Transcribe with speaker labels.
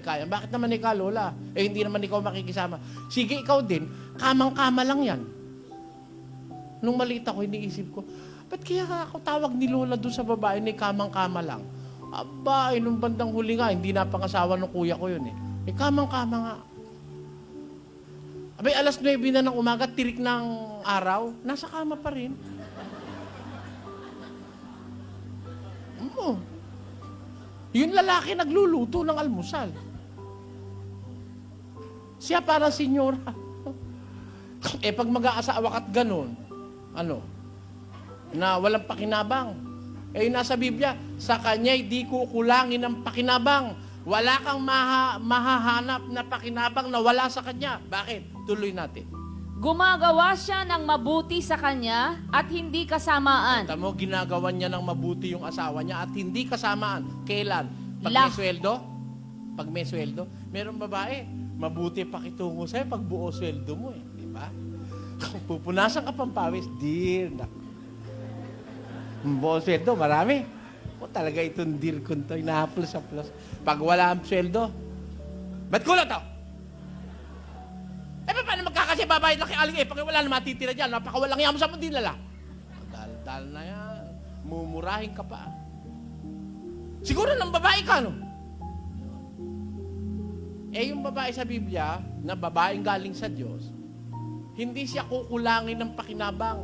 Speaker 1: kaya. Bakit naman ikaw, Lola? Hindi naman ikaw makikisama. Sige, ikaw din, kamang-kama lang yan. Nung maliit ako, iniisip ko, ba't kaya ako tawag ni Lola doon sa babae ni kamang-kama lang? Aba, nung bandang huli nga, hindi napangasawa ng kuya ko yun eh. Kamang-kama nga. Abay, alas 9 na ng umaga, tirik ng araw, nasa kama pa rin. Oo. Yung lalaki nagluluto ng almusal. Siya parang senyora. Pag mag-aasawa ka't ganun, na walang pakinabang. Yung nasa Biblia, sa kanya'y di kukulangin ng pakinabang. Wala kang mahahanap na pakinabang na wala sa kanya. Bakit? Tuloy natin.
Speaker 2: Gumagawa siya ng mabuti sa kanya at hindi kasamaan.
Speaker 1: Tamo, ginagawan niya ng mabuti yung asawa niya at hindi kasamaan. Kailan? Pag may sweldo? Pag may sweldo? Merong babae, mabuti pakitungo sa'yo pag buo sweldo mo eh. Di ba? Kung pupunasan ka pang pawis, dear, buo sweldo, marami. O talaga itong dear ko ito, inahaplos-haplos. Pag wala ang sweldo, ba't kulo to? Paano magkakasya babayad lang kay Aling Pag wala na matitira dyan, napakawalang yamo sa mundi nila. Dal-dal na yan. Mumurahin ka pa. Siguro ng babae ka, no? Yung babae sa Biblia, na babaeng galing sa Diyos, hindi siya kukulangin ng pakinabang.